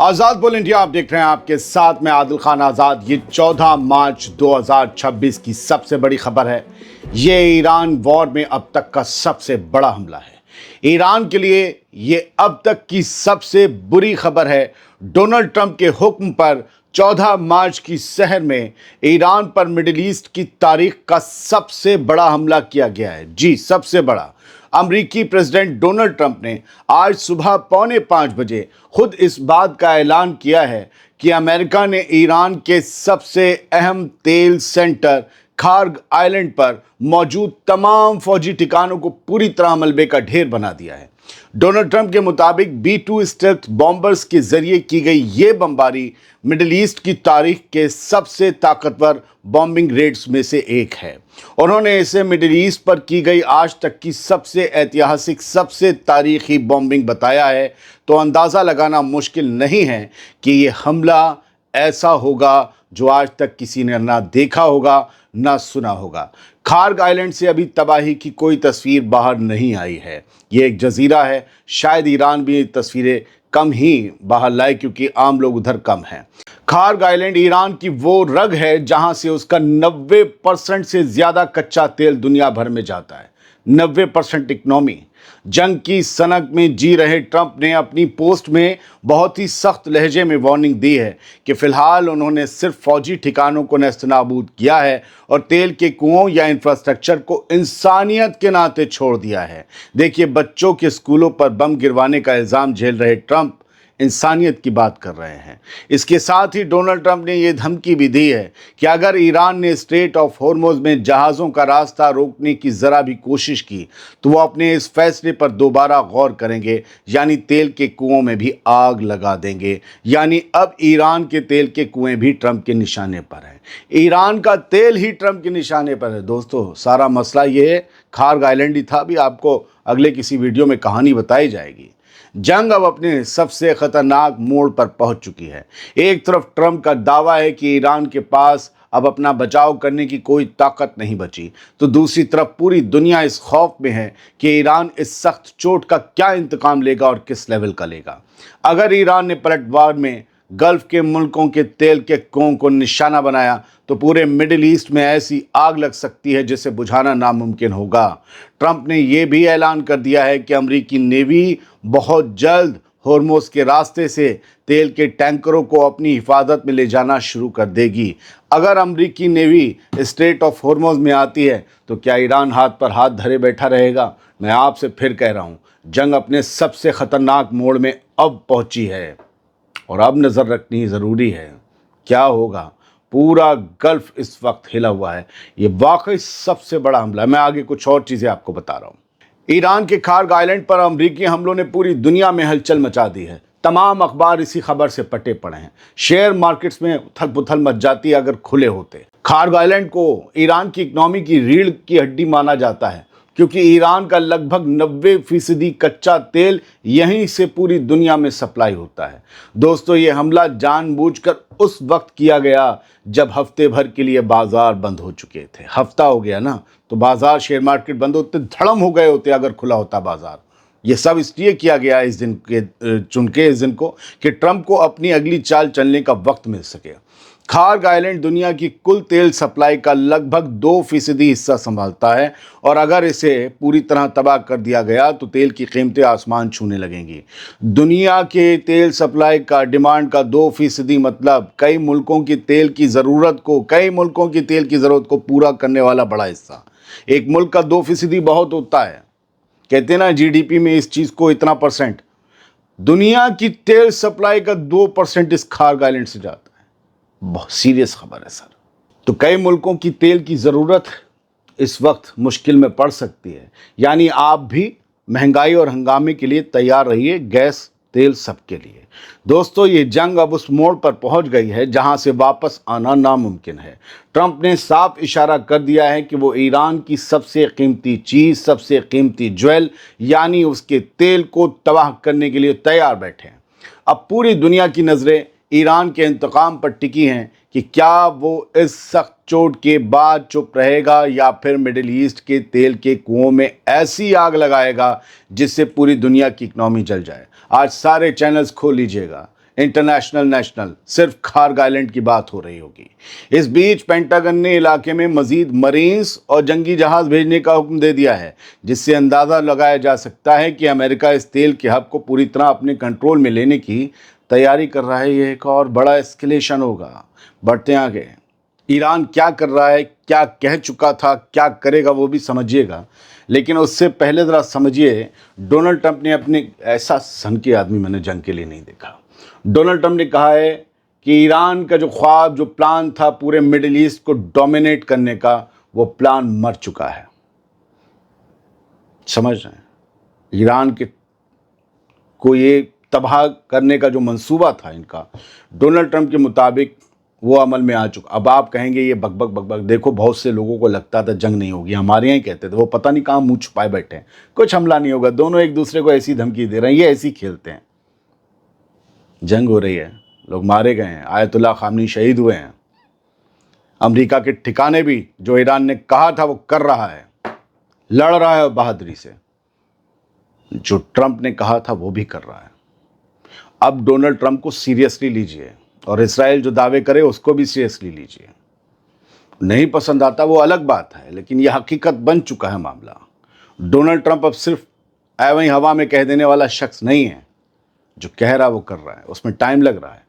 आजाद बोल इंडिया आप देख रहे हैं, आपके साथ मैं आदिल खान आजाद। ये 14 मार्च 2026 की सबसे बड़ी खबर है। ये ईरान वॉर में अब तक का सबसे बड़ा हमला है। ईरान के लिए ये अब तक की सबसे बुरी खबर है। डोनाल्ड ट्रंप के हुक्म पर 14 मार्च की सहर में ईरान पर मिडिल ईस्ट की तारीख का सबसे बड़ा हमला किया गया है। जी, सबसे बड़ा। अमेरिकी प्रेसिडेंट डोनाल्ड ट्रंप ने आज सुबह 4:45 बजे खुद इस बात का ऐलान किया है कि अमेरिका ने ईरान के सबसे अहम तेल सेंटर खार्ग आइलैंड पर मौजूद तमाम फौजी ठिकानों को पूरी तरह मलबे का ढेर बना दिया है। डोनाल्ड ट्रंप के मुताबिक B-2 स्टेल्थ बॉम्बर्स के जरिए की गई ये बमबारी मिडिल ईस्ट की तारीख के सबसे ताकतवर बॉम्बिंग रेड्स में से एक है। उन्होंने इसे मिडिल ईस्ट पर की गई आज तक की सबसे ऐतिहासिक, सबसे तारीखी बॉम्बिंग बताया है। तो अंदाज़ा लगाना मुश्किल नहीं है कि ये हमला ऐसा होगा जो आज तक किसी ने ना देखा होगा ना सुना होगा। खार्ग आइलैंड से अभी तबाही की कोई तस्वीर बाहर नहीं आई है। ये एक जजीरा है। शायद ईरान भी तस्वीरें कम ही बाहर लाए क्योंकि आम लोग उधर कम हैं। खार्ग आइलैंड ईरान की वो रग है जहां से उसका 90% से ज़्यादा कच्चा तेल दुनिया भर में जाता है। 90% इकनॉमी। जंग की सनक में जी रहे ट्रंप ने अपनी पोस्ट में बहुत ही सख्त लहजे में वार्निंग दी है कि फ़िलहाल उन्होंने सिर्फ फौजी ठिकानों को नेस्तनाबूद किया है और तेल के कुओं या इंफ्रास्ट्रक्चर को इंसानियत के नाते छोड़ दिया है। देखिए, बच्चों के स्कूलों पर बम गिरवाने का इल्ज़ाम झेल रहे ट्रंप इंसानियत की बात कर रहे हैं। इसके साथ ही डोनाल्ड ट्रंप ने यह धमकी भी दी है कि अगर ईरान ने स्ट्रेट ऑफ हॉर्मुज़ में जहाज़ों का रास्ता रोकने की ज़रा भी कोशिश की तो वो अपने इस फैसले पर दोबारा गौर करेंगे, यानी तेल के कुओं में भी आग लगा देंगे। यानी अब ईरान के तेल के कुएं भी ट्रंप के निशाने पर हैं। ईरान का तेल ही ट्रंप के निशाने पर है। दोस्तों, सारा मसला ये खार्ग आइलैंड ही था। भी आपको अगले किसी वीडियो में कहानी बताई जाएगी। जंग अब अपने सबसे खतरनाक मोड़ पर पहुंच चुकी है। एक तरफ ट्रंप का दावा है कि ईरान के पास अब अपना बचाव करने की कोई ताकत नहीं बची, तो दूसरी तरफ पूरी दुनिया इस खौफ में है कि ईरान इस सख्त चोट का क्या इंतकाम लेगा और किस लेवल का लेगा। अगर ईरान ने पलटवार में गल्फ के मुल्कों के तेल के कुओं को निशाना बनाया तो पूरे मिडिल ईस्ट में ऐसी आग लग सकती है जिसे बुझाना नामुमकिन होगा। ट्रंप ने यह भी ऐलान कर दिया है कि अमेरिकी नेवी बहुत जल्द हॉर्मुज़ के रास्ते से तेल के टैंकरों को अपनी हिफाजत में ले जाना शुरू कर देगी। अगर अमेरिकी नेवी स्ट्रेट ऑफ हॉर्मुज़ में आती है तो क्या ईरान हाथ पर हाथ धरे बैठा रहेगा? मैं आपसे फिर कह रहा हूँ, जंग अपने सबसे ख़तरनाक मोड़ में अब पहुँची है और अब नज़र रखनी ज़रूरी है। क्या होगा? पूरा गल्फ इस वक्त हिला हुआ है। ये वाकई सबसे बड़ा हमला है। मैं आगे कुछ और चीज़ें आपको बता रहा हूँ। ईरान के खार्ग आइलैंड पर अमेरिकी हमलों ने पूरी दुनिया में हलचल मचा दी है। तमाम अखबार इसी खबर से पटे पड़े हैं। शेयर मार्केट्स में उथल पुथल मच जाती अगर खुले होते। खार्ग आइलैंड को ईरान की इकनॉमी की रीढ़ की हड्डी माना जाता है क्योंकि ईरान का लगभग 90% कच्चा तेल यहीं से पूरी दुनिया में सप्लाई होता है। दोस्तों, ये हमला जानबूझकर उस वक्त किया गया जब हफ्ते भर के लिए बाजार बंद हो चुके थे। हफ्ता हो गया ना, तो बाजार, शेयर मार्केट बंद होते, धड़म हो गए होते अगर खुला होता बाजार। ये सब इसलिए किया गया इस दिन के चुन के इस दिन को कि ट्रंप को अपनी अगली चाल चलने का वक्त मिल सके। खार्ग आइलैंड दुनिया की कुल तेल सप्लाई का लगभग 2% हिस्सा संभालता है और अगर इसे पूरी तरह तबाह कर दिया गया तो तेल की कीमतें आसमान छूने लगेंगी। दुनिया के तेल सप्लाई का डिमांड का 2% मतलब कई मुल्कों की तेल की ज़रूरत को पूरा करने वाला बड़ा हिस्सा। एक मुल्क का 2% बहुत होता है। कहते हैं ना, GDP में इस चीज़ को इतना %। दुनिया की तेल सप्लाई का 2% इस खार्ग आइलैंड से जाता है। बहुत सीरियस खबर है सर। तो कई मुल्कों की तेल की ज़रूरत इस वक्त मुश्किल में पड़ सकती है। यानी आप भी महंगाई और हंगामे के लिए तैयार रहिए। गैस, तेल सबके लिए। दोस्तों, ये जंग अब उस मोड़ पर पहुंच गई है जहां से वापस आना नामुमकिन है। ट्रंप ने साफ इशारा कर दिया है कि वो ईरान की सबसे कीमती चीज़, सबसे कीमती ज्वेल यानी उसके तेल को तबाह करने के लिए तैयार बैठे हैं। अब पूरी दुनिया की नज़रें ईरान के इंतकाम पर टिकी हैं कि क्या वो इस सख्त चोट के बाद चुप रहेगा या फिर मिडिल ईस्ट के तेल के कुओं में ऐसी आग लगाएगा जिससे पूरी दुनिया की इकनॉमी जल जाए। आज सारे चैनल्स खोल लीजिएगा, इंटरनेशनल नेशनल, सिर्फ खारग आइलैंड की बात हो रही होगी। इस बीच पेंटागन ने इलाके में मजीद मरीन्स और जंगी जहाज भेजने का हुक्म दे दिया है, जिससे अंदाज़ा लगाया जा सकता है कि अमेरिका इस तेल के हब को पूरी तरह अपने कंट्रोल में लेने की तैयारी कर रहा है। ये एक और बड़ा एस्केलेशन होगा। बढ़ते आगे, ईरान क्या कर रहा है, क्या कह चुका था, क्या करेगा वो भी समझिएगा, लेकिन उससे पहले ज़रा समझिए डोनाल्ड ट्रंप ने अपने, ऐसा सनकी आदमी मैंने जंग के लिए नहीं देखा। डोनाल्ड ट्रंप ने कहा है कि ईरान का जो ख्वाब, जो प्लान था पूरे मिडिल ईस्ट को डोमिनेट करने का, वो प्लान मर चुका है। समझ रहे हैं? ईरान के को ये तबाह करने का जो मंसूबा था इनका, डोनाल्ड ट्रंप के मुताबिक वो अमल में आ चुका। अब आप कहेंगे ये बकबक बकबक, देखो बहुत से लोगों को लगता था जंग नहीं होगी, हमारे यहाँ ही कहते थे, वो पता नहीं कहाँ मुंह छुपाए बैठे हैं, कुछ हमला नहीं होगा, दोनों एक दूसरे को ऐसी धमकी दे रहे हैं, ये ऐसी खेलते हैं। जंग हो रही है, लोग मारे गए हैं, आयतुल्लाह खामनी शहीद हुए हैं, अमेरिका के ठिकाने भी जो ईरान ने कहा था वो कर रहा है, लड़ रहा है बहादुरी से, जो ट्रंप ने कहा था वो भी कर रहा है। अब डोनाल्ड ट्रंप को सीरियसली लीजिए और इसराइल जो दावे करे उसको भी सीरियसली लीजिए। नहीं पसंद आता वो अलग बात है, लेकिन यह हकीकत बन चुका है मामला। डोनाल्ड ट्रंप अब सिर्फ वहीं हवा में कह देने वाला शख्स नहीं है, जो कह रहा वो कर रहा है, उसमें टाइम लग रहा है।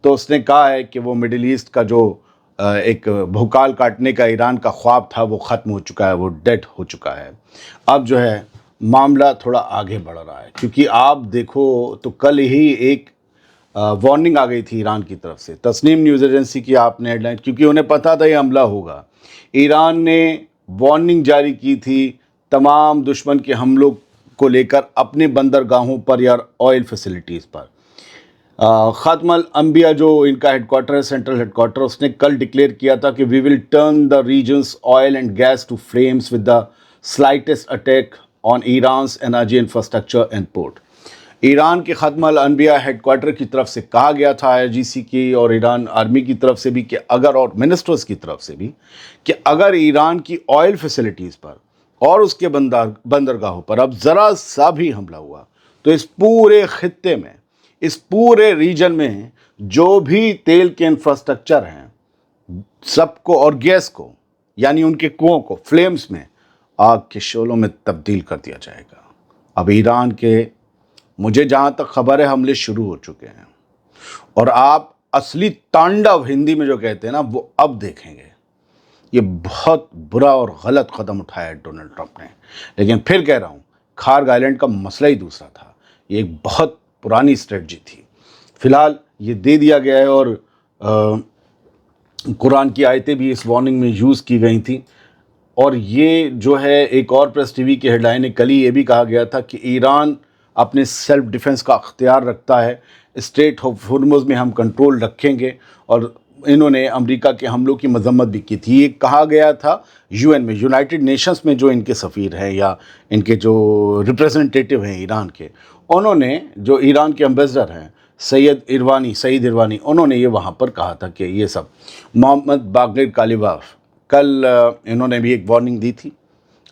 तो उसने कहा है कि वो मिडिल ईस्ट का जो एक भूकाल काटने का ईरान का ख्वाब था वो ख़त्म हो चुका है, वो डेड हो चुका है। अब जो है मामला थोड़ा आगे बढ़ रहा है, क्योंकि आप देखो तो कल ही एक वार्निंग आ गई थी ईरान की तरफ से, तस्नीम न्यूज़ एजेंसी की आपने हेडलाइन, क्योंकि उन्हें पता था ये हमला होगा। ईरान ने वार्निंग जारी की थी तमाम दुश्मन के हमलों को लेकर अपने बंदरगाहों पर या ऑयल फैसिलिटीज़ पर। ख़ात्मल अंबिया जो इनका हेडक्वार्टर है, सेंट्रल हेडक्वार्टर, उसने कल डिक्लेयर किया था कि we will turn the region's oil and gas to flames with the slightest attack on Iran's energy infrastructure and port. Iran के ख़ात्मल अंबिया हेडक्वार्टर की तरफ से कहा गया था, IRGC की और ईरान आर्मी की तरफ से भी, कि अगर, और मिनिस्टर्स की तरफ से भी, कि अगर ईरान की ऑयल फैसिलिटीज़ पर और उसके बंदरगाहों पर अब ज़रा सा भी हमला हुआ तो इस पूरे खित्ते में, इस पूरे रीजन में जो भी तेल के इंफ्रास्ट्रक्चर हैं सबको, और गैस को यानी उनके कुओं को, फ्लेम्स में, आग के शोलों में तब्दील कर दिया जाएगा। अब ईरान के, मुझे जहाँ तक खबर है, हमले शुरू हो चुके हैं और आप असली तांडव हिंदी में जो कहते हैं ना, वो अब देखेंगे। ये बहुत बुरा और गलत कदम उठाया है डोनाल्ड ट्रंप ने, लेकिन फिर कह रहा हूँ, खारग आइलैंड का मसला ही दूसरा था। ये एक बहुत पुरानी स्ट्रेटजी थी। फिलहाल ये दे दिया गया है और कुरान की आयतें भी इस वार्निंग में यूज़ की गई थी। और ये जो है, एक और प्रेस टीवी की हेडलाइन है, कल ही ये भी कहा गया था कि ईरान अपने सेल्फ डिफेंस का अख्तियार रखता है, स्ट्रेट ऑफ हॉर्मुज़ में हम कंट्रोल रखेंगे। और इन्होंने अमेरिका के हमलों की मजम्मत भी की थी। ये कहा गया था UN में, यूनाइटेड नेशंस में जो इनके सफ़ीर हैं या इनके जो रिप्रेजेंटेटिव हैं ईरान के, उन्होंने, जो ईरान के एम्बेसडर हैं सईद इरवानी, उन्होंने ये वहाँ पर कहा था कि ये सब, मोहम्मद बाक़िर कालिबाफ, कल इन्होंने भी एक वार्निंग दी थी,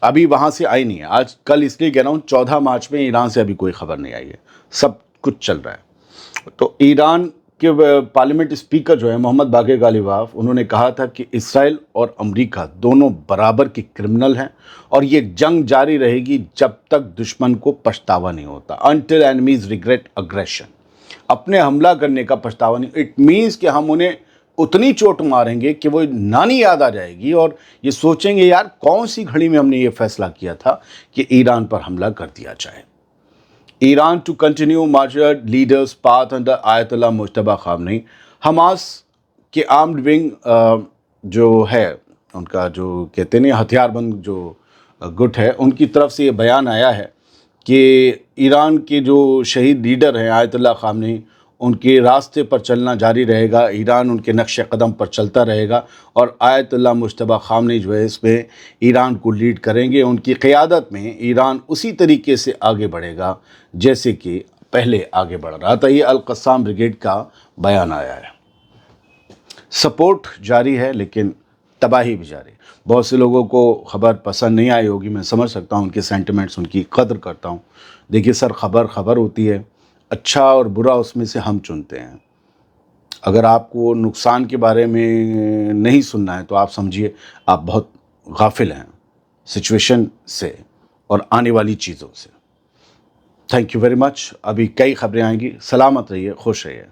अभी वहाँ से आई नहीं है। आज कल इसलिए कह रहा हूँ, 14 मार्च में ईरान से अभी कोई ख़बर नहीं आई है, सब कुछ चल रहा है। तो ईरान के पार्लियामेंट स्पीकर जो है मोहम्मद बाक़िर कालिबाफ, उन्होंने कहा था कि इसराइल और अमेरिका दोनों बराबर के क्रिमिनल हैं और ये जंग जारी रहेगी जब तक दुश्मन को पछतावा नहीं होता। अनटिल एनिमीज रिग्रेट अग्रेशन, अपने हमला करने का पछतावा नहीं। इट मीन्स कि हम उन्हें उतनी चोट मारेंगे कि वो नानी याद आ जाएगी और ये सोचेंगे, यार कौन सी घड़ी में हमने ये फैसला किया था कि ईरान पर हमला कर दिया जाए। Iran to continue martyred leader's path under Ayatollah Mujtaba Khamenei. Hamas के आर्म्ड विंग जो है, उनका जो कहते हैं हथियारबंद जो गुट है, उनकी तरफ से ये बयान आया है कि ईरान के जो शहीद लीडर हैं आयतुल्लाह खामनी, उनके रास्ते पर चलना जारी रहेगा, ईरान उनके नक्श कदम पर चलता रहेगा और आयतुल्लाह मुज्तबा खामनी जो है इसमें ईरान को लीड करेंगे। उनकी क़ियादत में ईरान उसी तरीके से आगे बढ़ेगा जैसे कि पहले आगे बढ़ रहा था। ये अल-क़स्साम ब्रिगेड का बयान आया है। सपोर्ट जारी है लेकिन तबाही भी जारी है। बहुत से लोगों को ख़बर पसंद नहीं आई होगी, मैं समझ सकता हूँ उनके सेंटिमेंट्स, उनकी कदर करता हूँ। देखिए सर, खबर होती है, اچھا اور برا اس میں سے ہم چنتے ہیں. اگر آپ کو نقصان کے بارے میں نہیں سننا ہے تو آپ سمجھیے آپ بہت غافل ہیں سچویشن سے اور آنے والی چیزوں سے. Thank you very much. ابھی کئی خبریں آئیں گی. سلامت رہیے، خوش رہیے.